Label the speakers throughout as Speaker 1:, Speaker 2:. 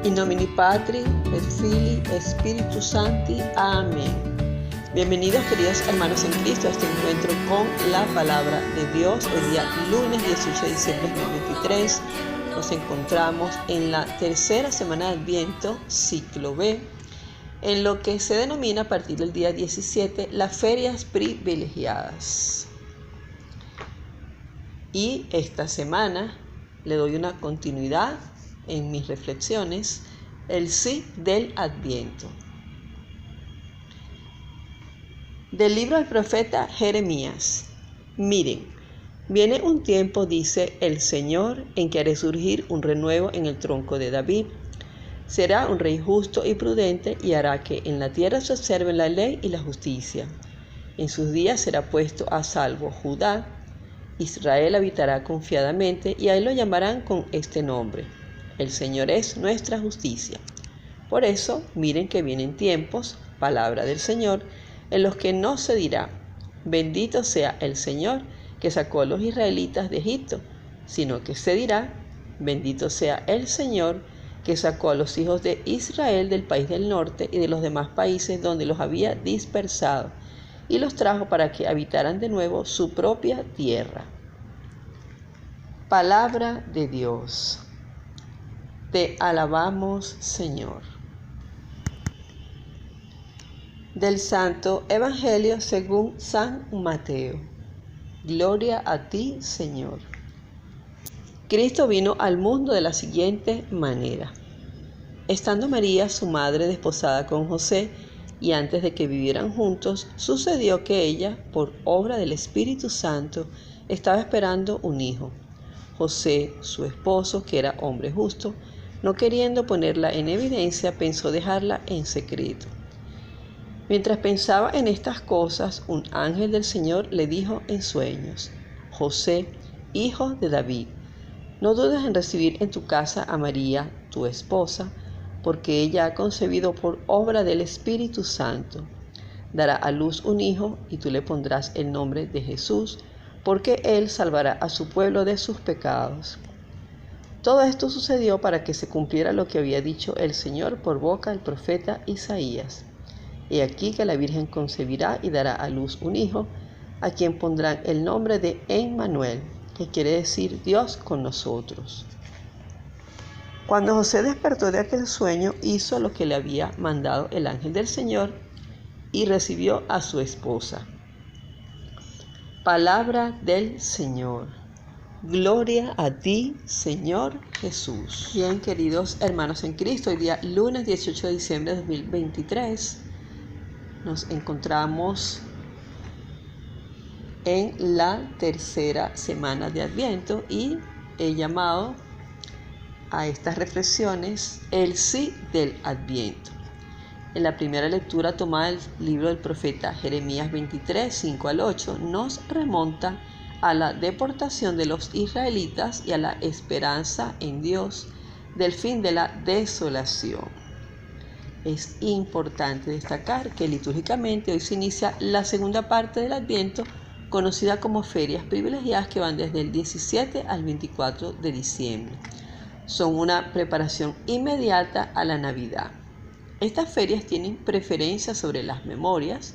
Speaker 1: In nomine Patri, et Filii, et Spiritus Sancti. Amén. Bienvenidos, queridos hermanos en Cristo, a este encuentro con la palabra de Dios. Hoy día, lunes 18 de diciembre de 2023, nos encontramos en la tercera semana de Adviento, ciclo B, en lo que se denomina a partir del día 17 las ferias privilegiadas. Y esta semana le doy una continuidad en mis reflexiones, el sí del Adviento. Del libro del profeta Jeremías. Miren, viene un tiempo, dice el Señor, en que haré surgir un renuevo en el tronco de David. Será un rey justo y prudente y hará que en la tierra se observen la ley y la justicia. En sus días será puesto a salvo Judá. Israel habitará confiadamente y a él lo llamarán con este nombre: el Señor es nuestra justicia. Por eso, miren que vienen tiempos, palabra del Señor, en los que no se dirá: bendito sea el Señor que sacó a los israelitas de Egipto, sino que se dirá: bendito sea el Señor que sacó a los hijos de Israel del país del norte y de los demás países donde los había dispersado, y los trajo para que habitaran de nuevo su propia tierra. Palabra de Dios. Te alabamos, Señor. Del Santo Evangelio según San Mateo. Gloria a ti, Señor. Cristo vino al mundo de la siguiente manera. Estando María, su madre, desposada con José, y antes de que vivieran juntos, sucedió que ella, por obra del Espíritu Santo, estaba esperando un hijo. José, su esposo, que era hombre justo, no queriendo ponerla en evidencia, pensó dejarla en secreto. Mientras pensaba en estas cosas, un ángel del Señor le dijo en sueños: José, hijo de David, no dudes en recibir en tu casa a María, tu esposa, porque ella ha concebido por obra del Espíritu Santo. Dará a luz un hijo y tú le pondrás el nombre de Jesús, porque él salvará a su pueblo de sus pecados. Todo esto sucedió para que se cumpliera lo que había dicho el Señor por boca del profeta Isaías. He aquí que la Virgen concebirá y dará a luz un hijo, a quien pondrán el nombre de Emmanuel, que quiere decir Dios con nosotros. Cuando José despertó de aquel sueño, hizo lo que le había mandado el ángel del Señor y recibió a su esposa. Palabra del Señor. Gloria a ti, Señor Jesús. Bien, queridos hermanos en Cristo, hoy día lunes 18 de diciembre de 2023 nos encontramos en la tercera semana de Adviento y he llamado a estas reflexiones el sí del Adviento. En la primera lectura tomada del libro del profeta Jeremías 23, 5 al 8, nos remonta a la deportación de los israelitas y a la esperanza en Dios del fin de la desolación. Es importante destacar que litúrgicamente hoy se inicia la segunda parte del Adviento, conocida como ferias privilegiadas, que van desde el 17 al 24 de diciembre. Son una preparación inmediata a la Navidad. Estas ferias tienen preferencia sobre las memorias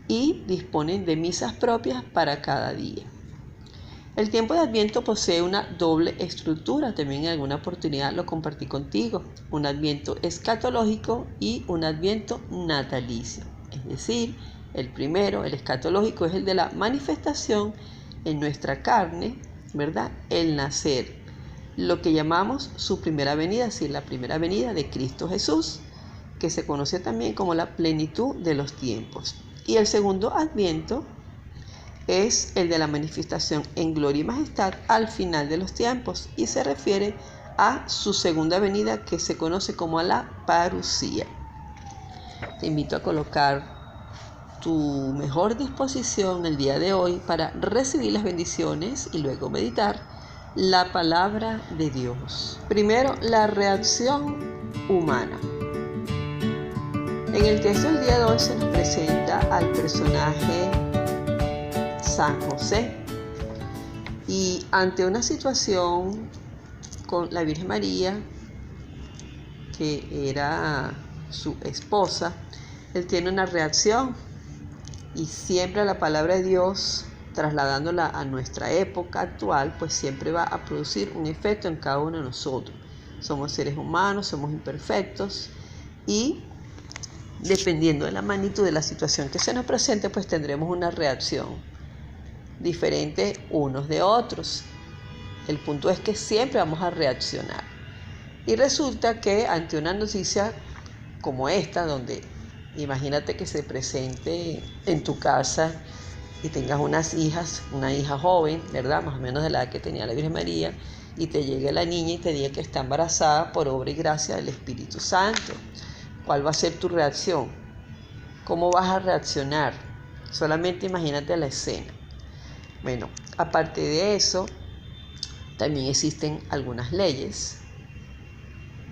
Speaker 1: y disponen de misas propias para cada día. El tiempo de Adviento posee una doble estructura, también en alguna oportunidad lo compartí contigo: un Adviento escatológico y un Adviento natalicio. Es decir, el primero, el escatológico, es el de la manifestación en nuestra carne, ¿verdad? El nacer, lo que llamamos su primera venida, es decir, la primera venida de Cristo Jesús, que se conoce también como la plenitud de los tiempos. Y el segundo Adviento es el de la manifestación en gloria y majestad al final de los tiempos y se refiere a su segunda venida, que se conoce como la parusía. Te invito a colocar tu mejor disposición el día de hoy para recibir las bendiciones y luego meditar la palabra de Dios. Primero, la reacción humana. En el texto del día de hoy se nos presenta al personaje San José, y ante una situación con la Virgen María que era su esposa, él tiene una reacción y siempre la palabra de Dios, trasladándola a nuestra época actual, pues siempre va a producir un efecto en cada uno de nosotros. Somos seres humanos, somos imperfectos y dependiendo de la magnitud de la situación que se nos presente, pues tendremos una reacción diferente unos de otros. El punto es que siempre vamos a reaccionar. Y resulta que ante una noticia como esta, donde imagínate que se presente en tu casa y tengas una hija joven, ¿verdad? Más o menos de la edad que tenía la Virgen María, y te llegue la niña y te diga que está embarazada por obra y gracia del Espíritu Santo. ¿Cuál va a ser tu reacción? ¿Cómo vas a reaccionar? Solamente imagínate la escena. Bueno, aparte de eso, también existen algunas leyes,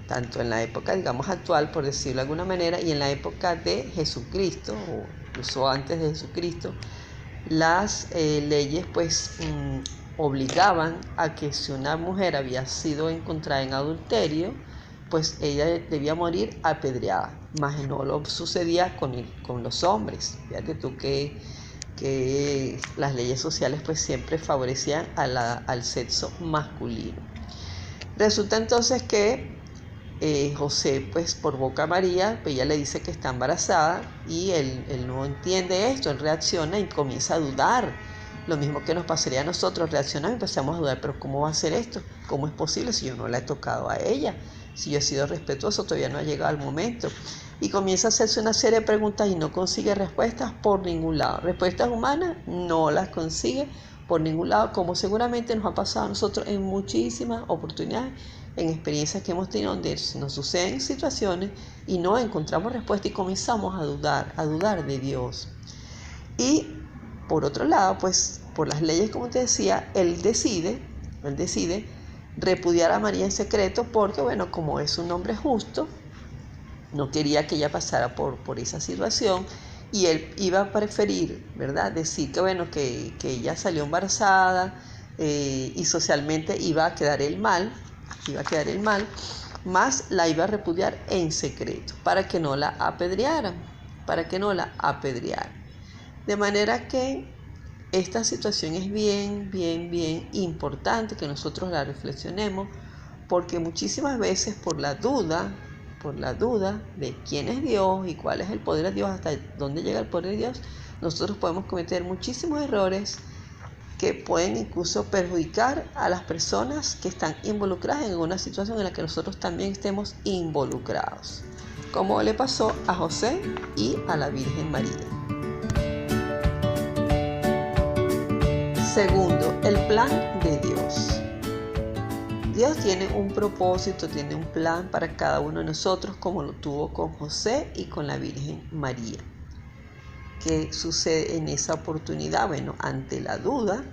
Speaker 1: tanto en la época, digamos, actual, por decirlo de alguna manera, y en la época de Jesucristo, o incluso antes de Jesucristo, las leyes pues obligaban a que si una mujer había sido encontrada en adulterio, pues ella debía morir apedreada, mas no lo sucedía con los hombres. Fíjate tú que las leyes sociales pues siempre favorecían al sexo masculino. Resulta entonces que José pues por boca a María, pues ella le dice que está embarazada y él no entiende esto, él reacciona y comienza a dudar. Lo mismo que nos pasaría a nosotros, reaccionamos y empezamos a dudar, pero ¿cómo va a ser esto? ¿Cómo es posible si yo no la he tocado a ella? Si yo he sido respetuoso, todavía no ha llegado el momento. Y comienza a hacerse una serie de preguntas y no consigue respuestas por ningún lado. Respuestas humanas no las consigue por ningún lado, como seguramente nos ha pasado a nosotros en muchísimas oportunidades, en experiencias que hemos tenido donde nos suceden situaciones y no encontramos respuesta y comenzamos a dudar de Dios. Y por otro lado, pues por las leyes, como te decía, él decide repudiar a María en secreto porque, bueno, como es un hombre justo, no quería que ella pasara por esa situación y él iba a preferir, ¿verdad?, decir que, bueno, que ella salió embarazada y socialmente iba a quedar el mal, más la iba a repudiar en secreto para que no la apedrearan, De manera que esta situación es bien importante que nosotros la reflexionemos, porque muchísimas veces por la duda de quién es Dios y cuál es el poder de Dios, hasta dónde llega el poder de Dios, nosotros podemos cometer muchísimos errores que pueden incluso perjudicar a las personas que están involucradas en una situación en la que nosotros también estemos involucrados, como le pasó a José y a la Virgen María. Segundo, el plan de Dios. Dios tiene un propósito, tiene un plan para cada uno de nosotros, como lo tuvo con José y con la Virgen María. ¿Qué sucede en esa oportunidad? Bueno, ante la duda,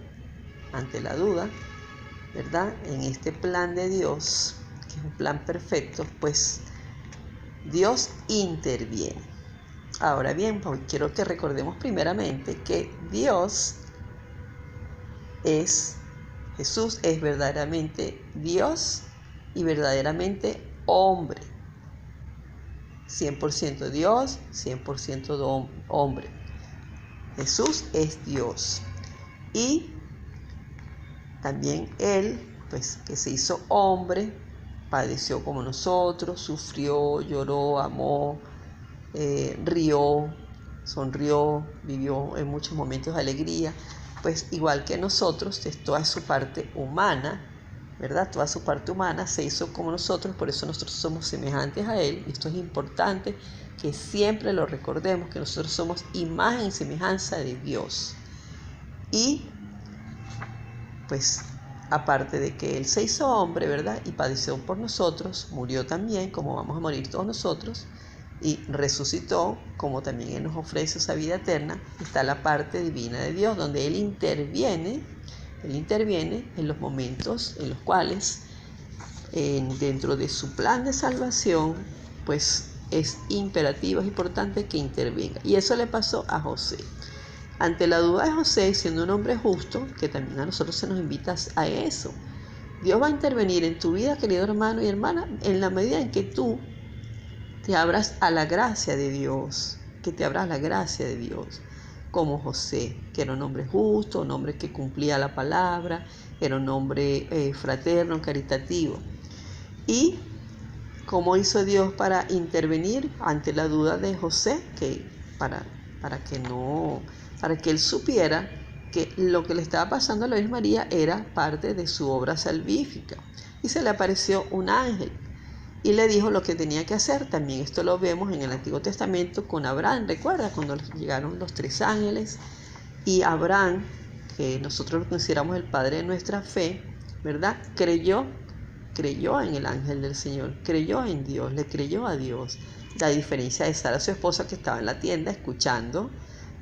Speaker 1: ¿verdad?, en este plan de Dios, que es un plan perfecto, pues Dios interviene. Ahora bien, pues quiero que recordemos primeramente que Jesús es verdaderamente Dios y verdaderamente hombre. 100% Dios, 100% hombre. Jesús es Dios. Y también Él, pues que se hizo hombre, padeció como nosotros, sufrió, lloró, amó, rió, sonrió, vivió en muchos momentos de alegría. Pues igual que nosotros, toda su parte humana, ¿verdad? Toda su parte humana se hizo como nosotros, por eso nosotros somos semejantes a Él. Esto es importante que siempre lo recordemos, que nosotros somos imagen y semejanza de Dios. Y pues aparte de que Él se hizo hombre, ¿verdad?, y padeció por nosotros, murió también, como vamos a morir todos nosotros, y resucitó, como también Él nos ofrece esa vida eterna. Está la parte divina de Dios, donde Él interviene en los momentos en los cuales, dentro de su plan de salvación, pues es imperativo, es importante que intervenga. Y eso le pasó a José. Ante la duda de José, siendo un hombre justo, que también a nosotros se nos invita a eso, Dios va a intervenir en tu vida, querido hermano y hermana, en la medida en que tú te abras a la gracia de Dios, que te abras a la gracia de Dios, como José, que era un hombre justo, un hombre que cumplía la palabra, era un hombre fraterno, caritativo. Y cómo hizo Dios para intervenir ante la duda de José, que para que él supiera que lo que le estaba pasando a la Virgen María era parte de su obra salvífica. Y se le apareció un ángel y le dijo lo que tenía que hacer. También esto lo vemos en el Antiguo Testamento con Abraham. Recuerda cuando llegaron los 3 ángeles y Abraham, que nosotros lo consideramos el padre de nuestra fe, ¿verdad? Creyó en el ángel del Señor, creyó en Dios, le creyó a Dios. La diferencia de Sara, su esposa, que estaba en la tienda escuchando,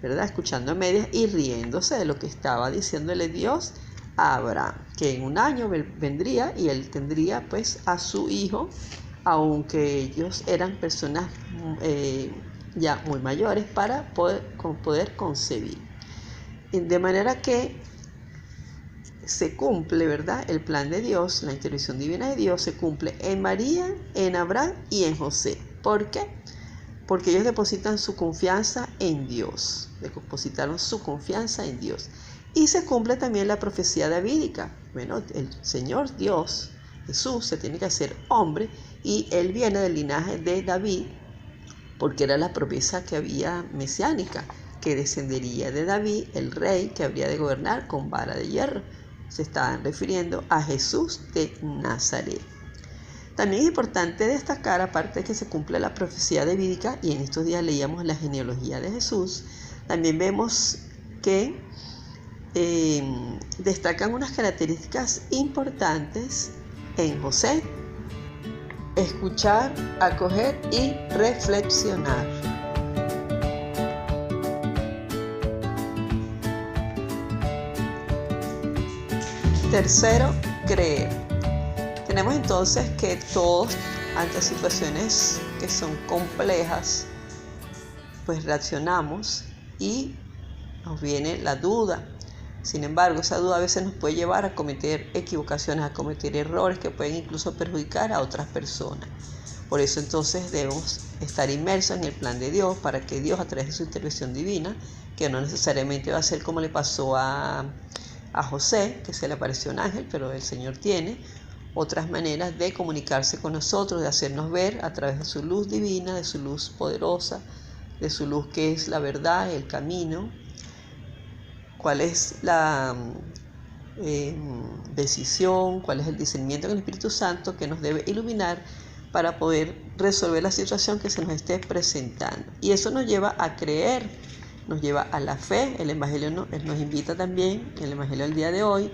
Speaker 1: ¿verdad? Escuchando a medias y riéndose de lo que estaba diciéndole Dios a Abraham, que en un año vendría y él tendría pues a su hijo, aunque ellos eran personas ya muy mayores para poder concebir. De manera que se cumple, ¿verdad? El plan de Dios, la intervención divina de Dios se cumple en María, en Abraham y en José. ¿Por qué? Porque ellos depositan su confianza en Dios, depositaron su confianza en Dios. Y se cumple también la profecía davídica. Bueno, el Señor Dios, Jesús, se tiene que hacer hombre y Él viene del linaje de David, porque era la promesa que había mesiánica, que descendería de David, el rey que habría de gobernar con vara de hierro. Se estaban refiriendo a Jesús de Nazaret. También es importante destacar, aparte de que se cumple la profecía davídica, y en estos días leíamos la genealogía de Jesús, también vemos que destacan unas características importantes en José: escuchar, acoger y reflexionar. Tercero, creer. Tenemos entonces que todos, ante situaciones que son complejas, pues reaccionamos y nos viene la duda. Sin embargo, esa duda a veces nos puede llevar a cometer equivocaciones, a cometer errores que pueden incluso perjudicar a otras personas. Por eso entonces debemos estar inmersos en el plan de Dios, para que Dios, a través de su intervención divina, que no necesariamente va a ser como le pasó a José, que se le apareció un ángel, pero el Señor tiene otras maneras de comunicarse con nosotros, de hacernos ver a través de su luz divina, de su luz poderosa, de su luz que es la verdad, el camino, cuál es la decisión, cuál es el discernimiento del Espíritu Santo que nos debe iluminar para poder resolver la situación que se nos esté presentando. Y eso nos lleva a creer, nos lleva a la fe. El Evangelio nos invita también, el Evangelio del día de hoy,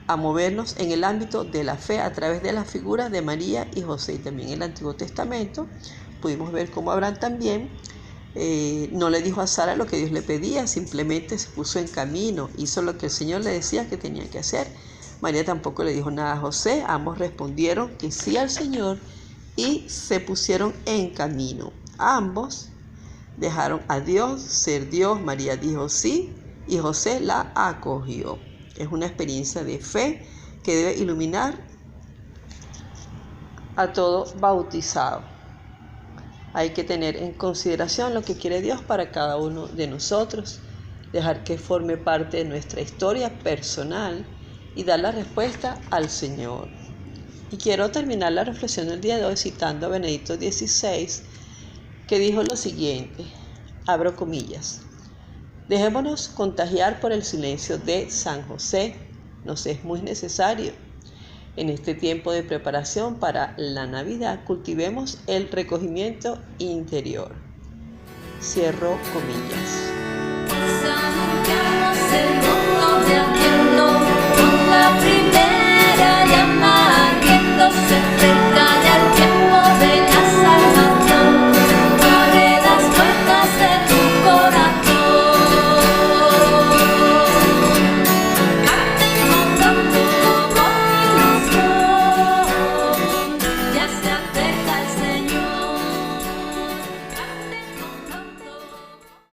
Speaker 1: a movernos en el ámbito de la fe a través de las figuras de María y José. Y también en el Antiguo Testamento pudimos ver cómo Abraham también no le dijo a Sara lo que Dios le pedía, simplemente se puso en camino, hizo lo que el Señor le decía que tenía que hacer. María tampoco le dijo nada a José, ambos respondieron que sí al Señor y se pusieron en camino. Ambos dejaron a Dios ser Dios. María dijo sí y José la acogió. Es una experiencia de fe que debe iluminar a todo bautizado. Hay que tener en consideración lo que quiere Dios para cada uno de nosotros, dejar que forme parte de nuestra historia personal y dar la respuesta al Señor. Y quiero terminar la reflexión del día de hoy citando a Benedicto XVI, que dijo lo siguiente, abro comillas: dejémonos contagiar por el silencio de San José, nos es muy necesario. En este tiempo de preparación para la Navidad, cultivemos el recogimiento interior. Cierro comillas.